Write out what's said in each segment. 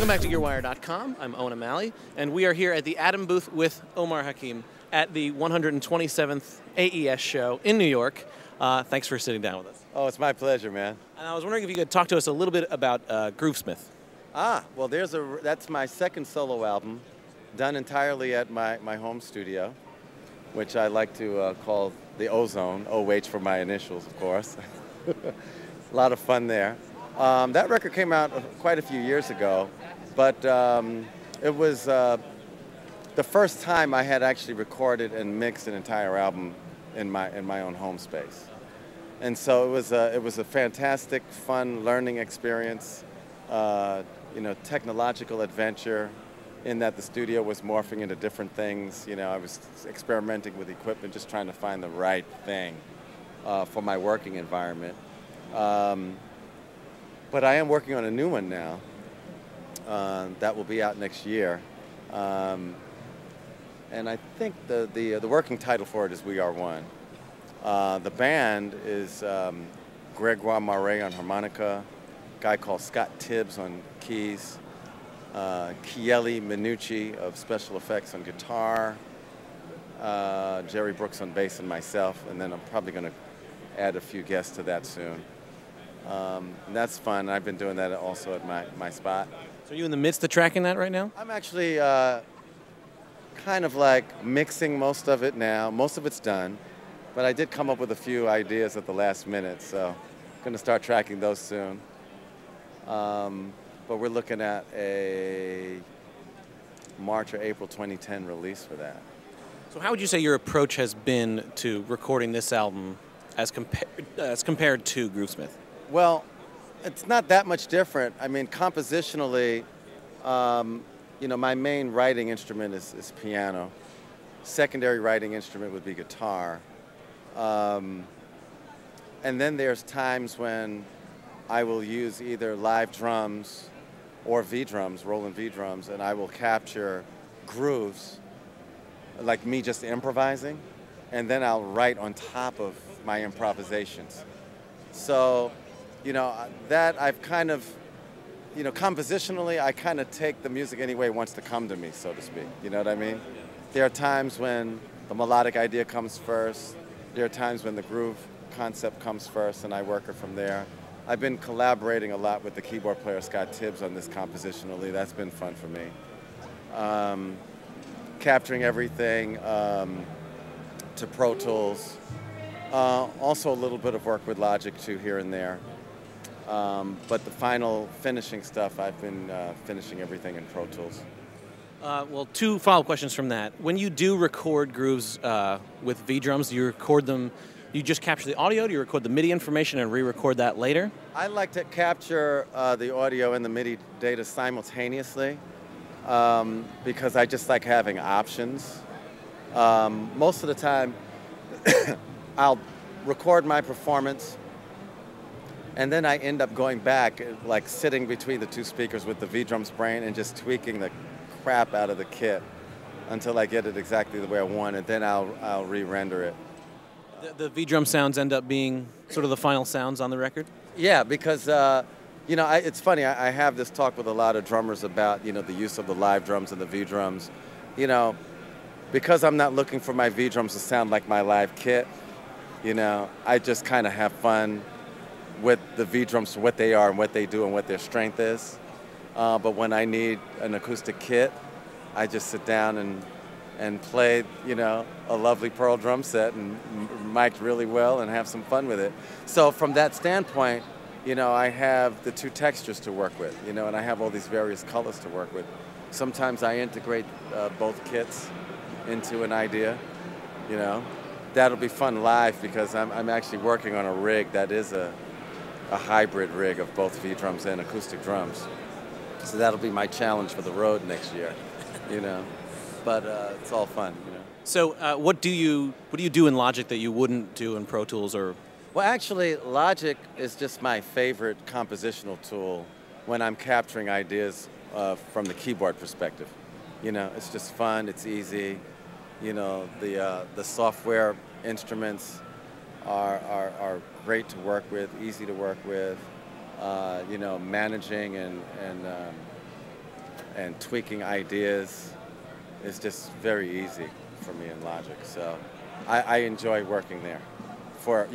Welcome back to GearWire.com. I'm Owen O'Malley, and we are here at the Atom booth with Omar Hakim at the 127th AES Show in New York. Thanks for sitting down with us. Oh, it's my pleasure, man. And I was wondering if you could talk to us a little bit about Groovesmith. Well, that's my second solo album, done entirely at my home studio, which I like to call the Ozone, OH for my initials, of course. A lot of fun there. That record came out quite a few years ago, but it was the first time I had actually recorded and mixed an entire album in my own home space. And so it was a fantastic, fun learning experience, technological adventure, in that the studio was morphing into different things. I was experimenting with equipment, just trying to find the right thing for my working environment. But I am working on a new one now that will be out next year. And I think the working title for it is We Are One. The band is Gregoire Marais on harmonica, a guy called Scott Tibbs on keys, Chieli Minucci of special effects on guitar, Jerry Brooks on bass, and myself, and then I'm probably going to add a few guests to that soon. And that's fun. I've been doing that also at my spot. So are you in the midst of tracking that right now? I'm actually kind of like mixing most of it now. Most of it's done, but I did come up with a few ideas at the last minute, so I'm going to start tracking those soon. But we're looking at a March or April 2010 release for that. So how would you say your approach has been to recording this album as compared to Groovesmith? Well, it's not that much different. I mean, compositionally, my main writing instrument is piano. Secondary writing instrument would be guitar. And then there's times when I will use either live drums or V-Drums, Roland V-Drums, and I will capture grooves, like me just improvising, and then I'll write on top of my improvisations. So, that I've kind of, compositionally, I kind of take the music any way it wants to come to me, so to speak. You know what I mean? There are times when the melodic idea comes first. There are times when the groove concept comes first, and I work it from there. I've been collaborating a lot with the keyboard player Scott Tibbs on this compositionally. That's been fun for me. Capturing everything to Pro Tools. Also a little bit of work with Logic too here and there. But the final finishing stuff, I've been finishing everything in Pro Tools. Well, two follow-up questions from that. When you do record grooves with V-Drums, do you record them, you just capture the audio, do you record the MIDI information and re-record that later? I like to capture the audio and the MIDI data simultaneously because I just like having options. Most of the time, I'll record my performance, and then I end up going back, like sitting between the two speakers with the V-Drums brain and just tweaking the crap out of the kit until I get it exactly the way I want it. Then I'll re-render it. The V-Drum sounds end up being sort of the final sounds on the record? Yeah, because, it's funny. I have this talk with a lot of drummers about, the use of the live drums and the V-Drums. Because I'm not looking for my V-Drums to sound like my live kit, I just kind of have fun with the V-Drums for what they are and what they do and what their strength is. But when I need an acoustic kit, I just sit down and play, a lovely Pearl drum set and mic'd really well and have some fun with it. So from that standpoint, I have the two textures to work with, and I have all these various colors to work with. Sometimes I integrate both kits into an idea, That'll be fun live because I'm actually working on a rig that is a hybrid rig of both V-Drums and acoustic drums. So that'll be my challenge for the road next year, But it's all fun, So what do you do in Logic that you wouldn't do in Pro Tools or? Well, actually, Logic is just my favorite compositional tool when I'm capturing ideas from the keyboard perspective. It's just fun, it's easy. The software instruments are great to work with, easy to work with. Managing and and tweaking ideas is just very easy for me in Logic. So I enjoy working there for,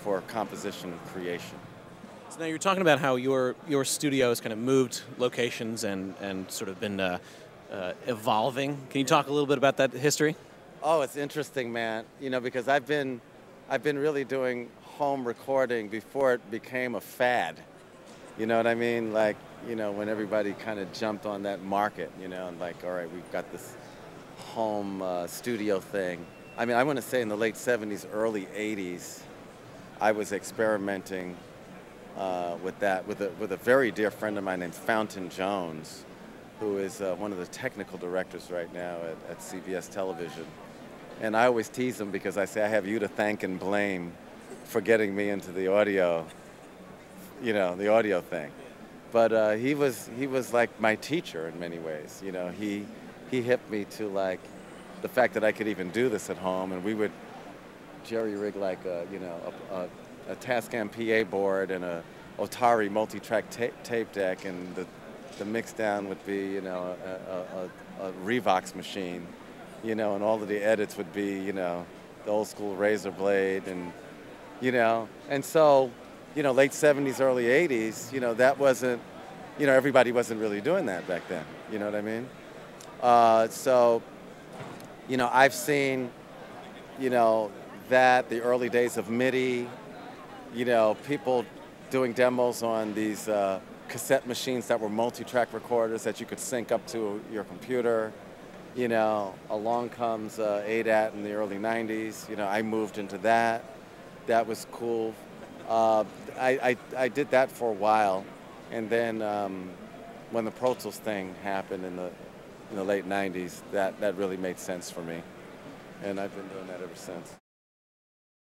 for composition and creation. So now you're talking about how your studio has kind of moved locations and sort of been evolving. Can you talk a little bit about that history? Oh, it's interesting, man. Because I've been really doing home recording before it became a fad. You know what I mean? Like, when everybody kind of jumped on that market, and like, all right, we've got this home studio thing. I mean, I want to say in the late 70s, early 80s, I was experimenting with that with a very dear friend of mine named Fountain Jones, who is one of the technical directors right now at CBS Television. And I always tease him because I say I have you to thank and blame for getting me into the audio, the audio thing. But he was like my teacher in many ways. He hipped me to like the fact that I could even do this at home, and we would jerry rig like a Tascam PA board and a Otari multi-track tape deck, and the mix down would be a Revox machine, and all of the edits would be the old school razor blade, and and so late 70s, early 80s, that wasn't, everybody wasn't really doing that back then. You know what I mean? So I've seen that the early days of MIDI, people doing demos on these cassette machines that were multi-track recorders that you could sync up to your computer. Along comes ADAT in the early 90s. I moved into that. That was cool. I did that for a while, and then when the Pro Tools thing happened in the late 90s, that really made sense for me, and I've been doing that ever since.